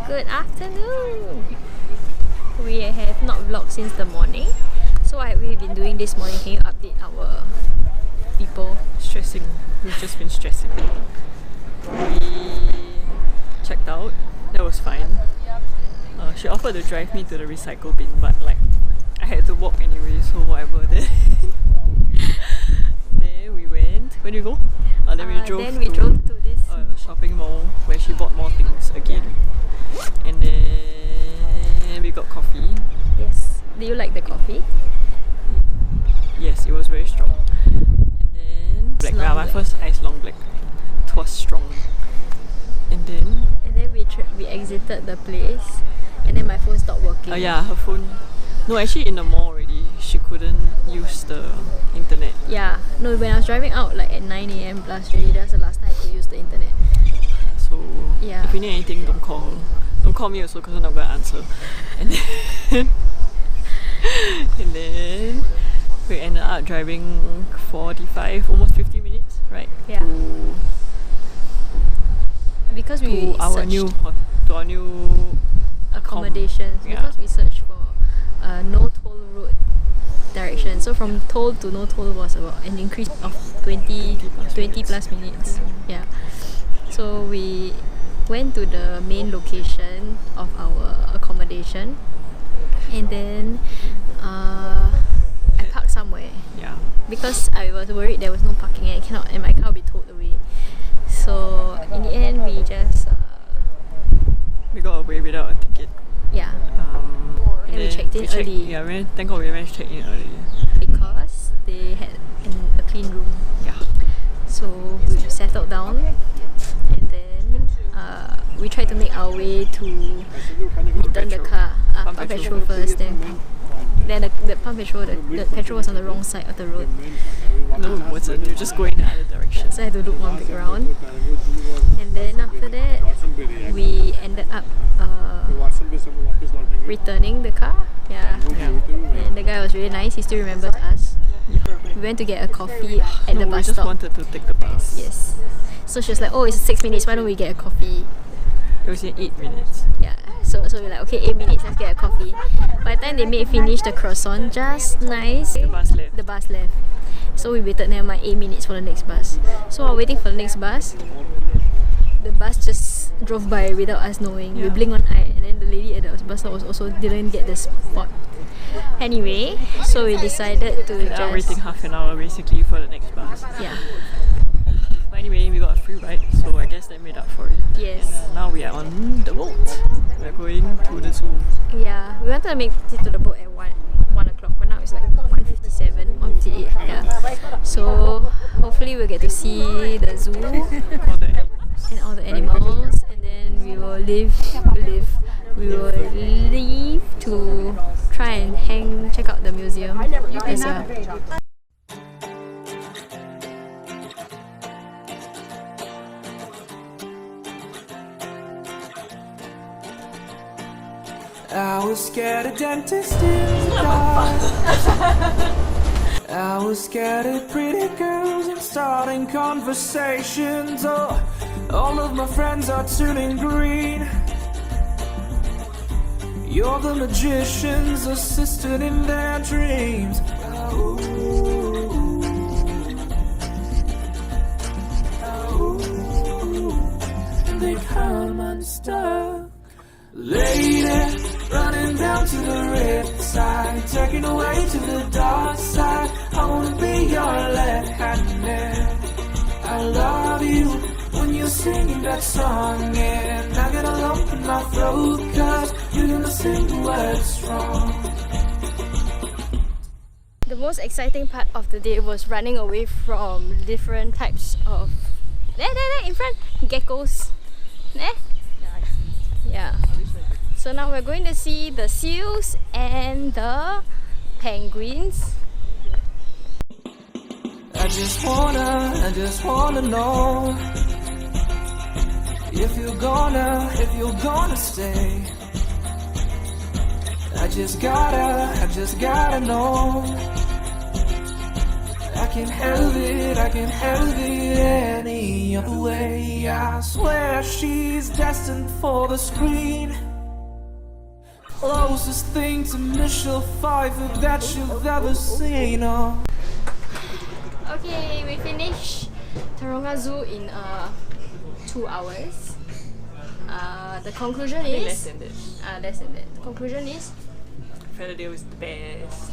Good afternoon! We have not vlogged since the morning. So what have we been doing this morning? Can you update our people? Stressing. We've just been stressing. We checked out. That was fine. She offered to drive me to the recycle bin, but like I had to walk anyway, so whatever. Then we went. Where did we go? Then we drove to this shopping mall where she bought more things again. And then we got coffee. Yes. Do you like the coffee? Yes, it was very strong. And then black. Yeah, my first ice long black. It was strong. And then we exited the place, and then my phone stopped working. yeah, her phone. No, actually in the mall already, she couldn't use the internet. Yeah, no, when I was driving out like at 9 AM plus really, that's the last time I could use the internet. So yeah, if you need anything, don't call her. Don't call me also because I'm not going to answer. And then, and then we ended up driving 45, almost 50 minutes, right? Yeah. Because we to our new accommodations. Yeah. Because we searched for no toll road direction. So from toll to no toll was about an increase of 20 plus minutes. Yeah. So we went to the main location of our accommodation, and then I parked somewhere. Yeah. Because I was worried there was no parking and my car will be towed away. So in the end we just we got away without a ticket. yeah. And we checked in early. Yeah, thank God we managed to check in early. Because they had a clean room. Yeah. So we settled down, and then we tried to make our way to return the car. Pump petrol first, then the pump petrol, the petrol was on the wrong side of the road. No, it wasn't. You're just going in the other direction. So I had to loop one big round. And then after that, we ended up returning the car. Yeah. And the guy was really nice. He still remembers us. We went to get a coffee at the bus we just stop. wanted to take the bus. Yes. So she was like, oh, it's 6 minutes, why don't we get a coffee? It was in 8 minutes. Yeah. So we're like, okay, 8 minutes, let's get a coffee. By the time they finish the croissant, just nice. The bus left. So we waited there 8 minutes for the next bus. So while waiting for the next bus, the bus just drove by without us knowing. We blinked one eye, and then the lady at the bus stop also didn't get the spot. Anyway, so we decided to just waiting half an hour basically for the next bus. Yeah. But anyway, we got a free ride, so I guess that made up for it. Yes. And now we are on the boat. We're going to the zoo. Yeah, we wanted to make it to the boat at 1 o'clock, but now it's like 1:57, 1:58. Yeah. So hopefully we'll get to see the zoo and all the animals, and then we will leave to try and check out the museum as well. I was scared of dentists in the dark. I was scared of pretty girls and starting conversations. Oh, all of my friends are turning green. You're the magician's assistant in their dreams. Oh, oh, they come unstuck. Lady, running down to the red side, taking away to the dark side. I wanna be your left hand man. I love you when you're singing that song, and I get a lump in my throat, cause you're gonna sing the words wrong. The most exciting part of the day was running away from different types of there in front geckos. Yeah. So now we're going to see the seals and the penguins. I just wanna know if you're gonna stay. I just gotta know can't have it, I can't have it any other way. I swear she's destined for the screen. Closest thing to Michelle Pfeiffer that you've ever seen. Oh. Okay, we finished Taronga Zoo in 2 hours. The conclusion is less than that. less than that. The conclusion is Featherdale is the best.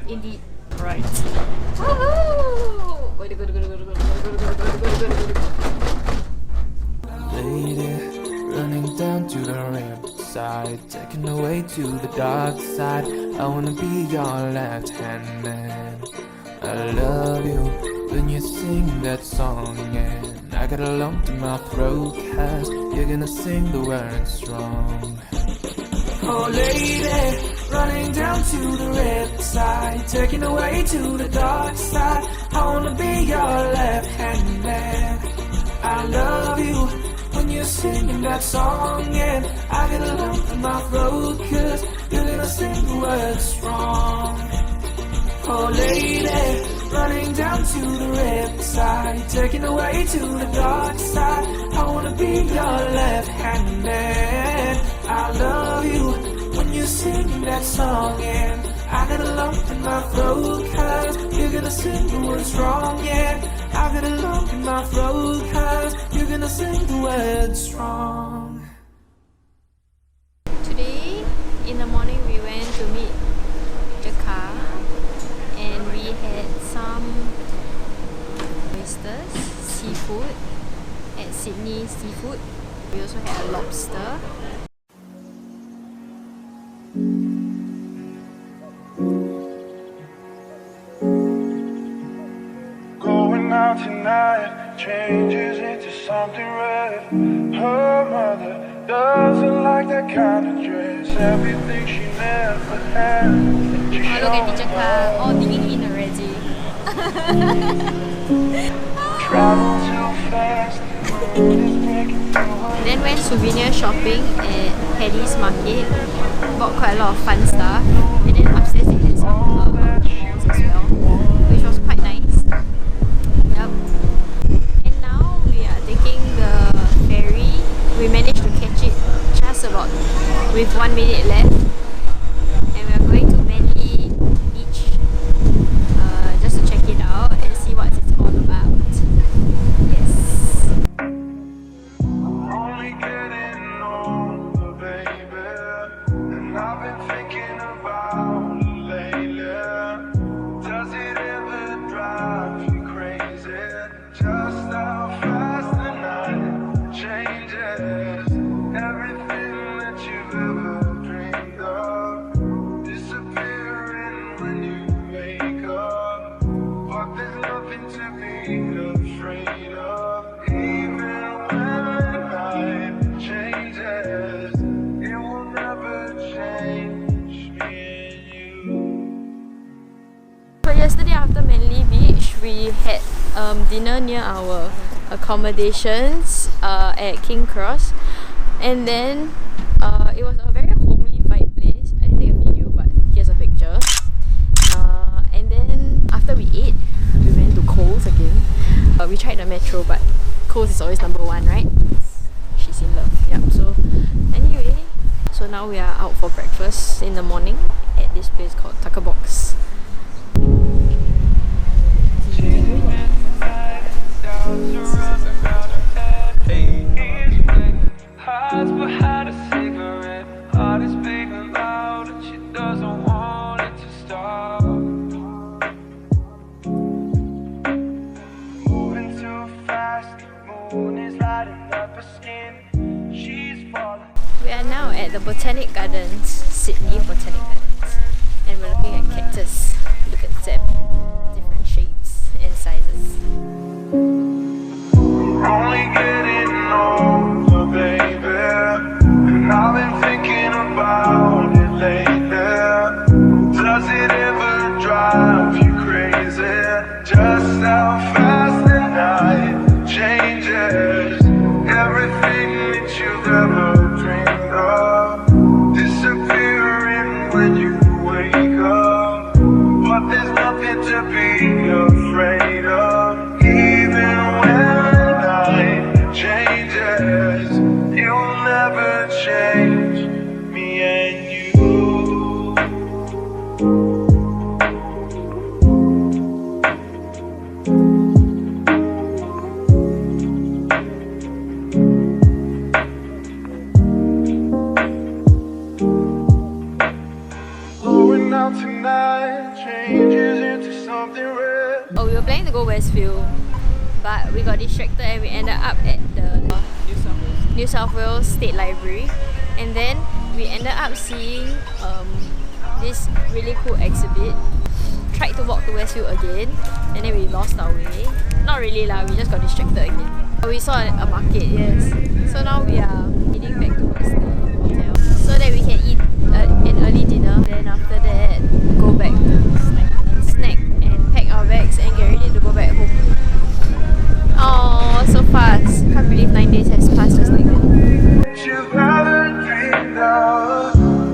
indeed. Right. Woohoo! Lady, running down to the riverside, taken away to the dark side. I wanna be your left-hand man. I love you when you sing that song, and I got a lump in my throat 'cause you're gonna sing the words wrong. Oh lady, running down to the riverside, taken away to the dark side. I wanna be your left-hand man. I love you when you're singing that song, and I get a lump in my throat 'cause you're gonna sing the words wrong. Oh lady, running down to the riverside, taken away to the dark side. I wanna be your left-hand man. I love you when you're singing that song, and I got a lump in my throat 'cause you're gonna sing the words wrong, yeah. I got a lump in my throat 'cause you're gonna sing the words wrong. Today, in the morning, we went to meet Jakar, and we had some oysters, seafood at Sydney Seafood. We also had a lobster. Going out tonight changes into something red. Her mother doesn't like that kind of dress. Everything she never had. She Oh, look at Jakar, all digging in already. travel too fast. The moon is breaking through her. Then went souvenir shopping at Paddy's Market. Bought quite a lot of fun stuff. And then upstairs they had some malls as well, which was quite nice. Yep. And now we are taking the ferry. We managed to catch it just about with 1 minute left. And we are going to Manly Beach just to check it out and see what it's all about. Yes. Only getting older, baby. And I've been thinking about it lately. Does it ever drive you crazy? Just how fast the night changes. Everything that you've ever dreamed of disappearing when you wake up. But there's nothing to be afraid of. Even when the night changes, it will never change me and you. So yesterday after Manly Beach, we had dinner near our accommodations at King Cross, and then it was a very homely vibe place. I didn't take a video, but here's a picture. And then after we ate, we went to Coles again. We tried the metro, but Coles is always number one, right? She's in love. Yeah. So anyway, so now we are out for breakfast in the morning at this place called Tucker Box. Hides behind a cigarette. Heart is beating loud and she doesn't want it to stop. Moving too fast, moon is lighting up her skin. She's falling. We are now at the Botanic Gardens, Sydney Botanic Gardens, and we're looking at cactus. Look at them, different shapes and sizes. Only getting older, baby. And I've been thinking about it lately. Does it ever drive you crazy? Just how fast the night changes. Everything that you've ever dreamed of disappearing when there's nothing to be afraid of. Even when life changes, it will never change me and you. Blowing out tonight changes into something red. Oh, we were planning to go Westfield, but we got distracted and we ended up at the New South Wales State Library, and then we ended up seeing this really cool exhibit. Tried to walk to Westfield again, and then we lost our way. Not really lah, we just got distracted again. We saw a market, yes. So now we are heading back towards the hotel so that we can eat an early dinner. Then after that, go back and snack and pack our bags and get ready to go back home. Oh, so fast! Can't believe 9 days has passed just like that. You've never dreamed of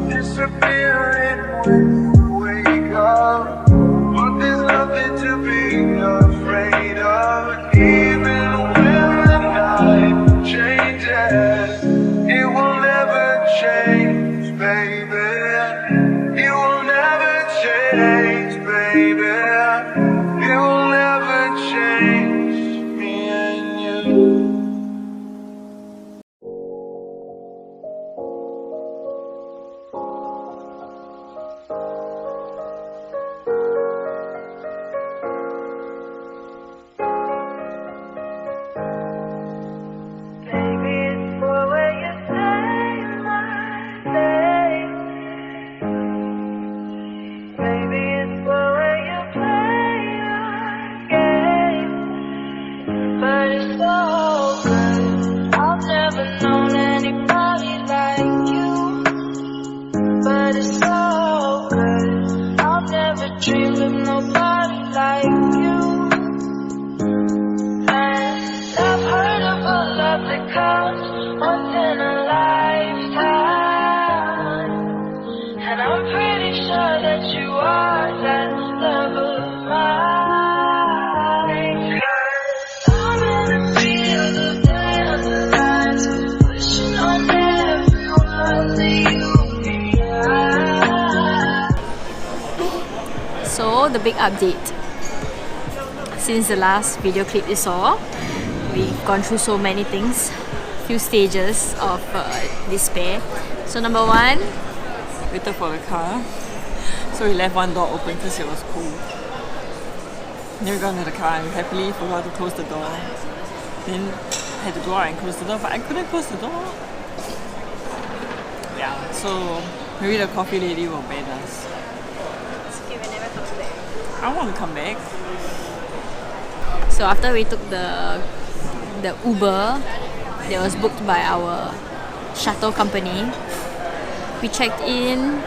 disappearing when you wake up. But there's nothing to be afraid of. Even when life changes, it will never change, baby. It will never change, baby. It will never change me and you. Dreamed of nobody like you. And I've heard of a love that comes once in a lifetime. And I'm pretty sure that you are that love of mine. I'm in a field of dandelions, wishing on everyone that you'll be mine. So the big update. Since the last video clip you saw, we've gone through so many things, few stages of despair. So number one, Waited for the car. So we left one door open because it was cold. Then we got into the car and we happily forgot to close the door. Then I had to go out and close the door, but I couldn't close the door. Yeah, so maybe the coffee lady will ban us. I want to come back. so after we took the Uber that was booked by our shuttle company, we checked in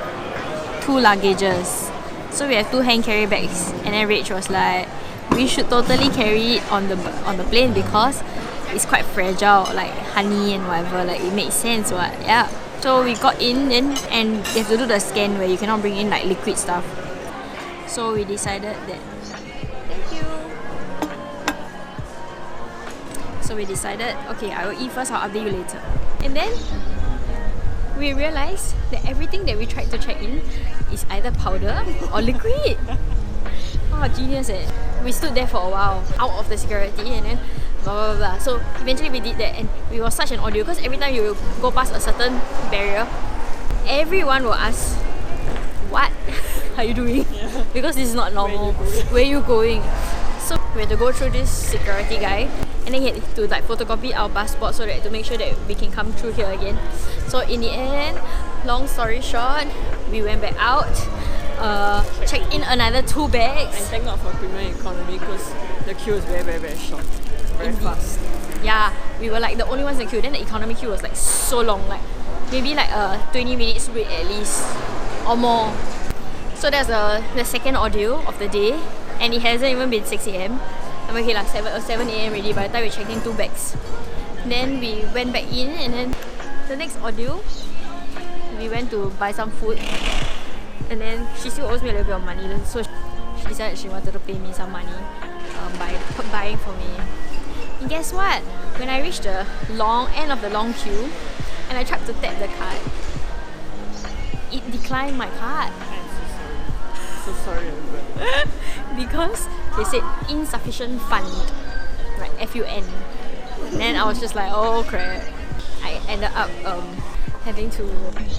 2 luggages. So we have 2 hand carry bags, and then Rach was like, we should totally carry it on the plane because it's quite fragile, like honey and whatever, like it makes sense what. Yeah. So we got in then, and they have to do the scan where you cannot bring in like liquid stuff. So we decided that okay, I will eat first, I'll update you later. And then we realized that everything that we tried to check in is either powder or liquid. Oh, genius eh. We stood there for a while out of the security and then blah blah blah. So eventually we did that, and we were such an ordeal because every time you go past a certain barrier, everyone will ask, what are you doing? Yeah. Because this is not normal. Where you going? So we had to go through this security guy, and then he had to like photocopy our passport so that to make sure that we can come through here again. So in the end, long story short, we went back out, checked in another 2 bags. And thank God for premium economy because the queue is very, very, very short. Very fast. Yeah, we were like the only ones in the queue. Then the economy queue was like so long, like maybe like 20 minutes wait at least or more. So that's the second ordeal of the day, and it hasn't even been 6 AM. I'm okay like 7 AM already by the time we checked in 2 bags. Then we went back in, and then the next ordeal, we went to buy some food, and then she still owes me a little bit of money, so she decided she wanted to pay me some money by buying for me. And guess what? When I reached the end of the long queue and I tried to tap the card, it declined my card. So sorry, everybody. Because they said insufficient fund, right? FUN. And then I was just like, oh crap. I ended up having to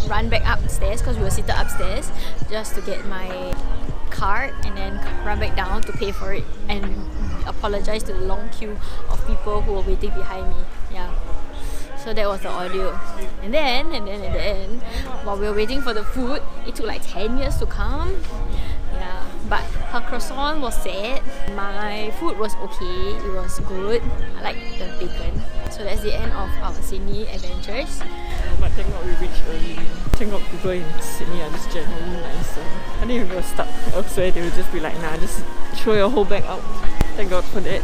run back upstairs because we were seated upstairs just to get my card and then run back down to pay for it and apologize to the long queue of people who were waiting behind me. Yeah. So that was the audio. And then at the end, while we were waiting for the food, it took like 10 years to come. Yeah, but her croissant was sad. My food was okay, it was good. I like the bacon. So that's the end of our Sydney adventures. But thank God we reached early. Thank God people in Sydney are just generally nicer. I think if we were stuck elsewhere, they would just be like, nah, just throw your whole bag out. Thank God for that.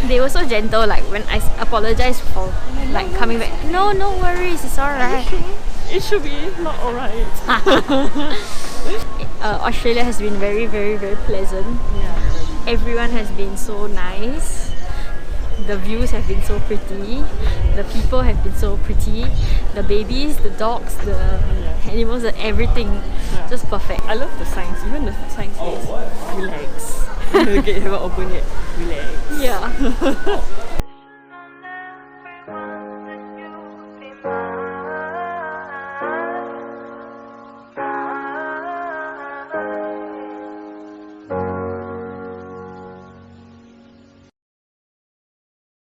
They were so gentle, like when I apologized for like coming back. No worries, it's alright. It should be not alright. Australia has been very, very, very pleasant. Yeah. Everyone has been so nice. The views have been so pretty. The people have been so pretty. The babies, the dogs, the animals, everything. Yeah. Just perfect. I love the signs. Even the sign says relax. The gate haven't opened yet. Relax. Yeah.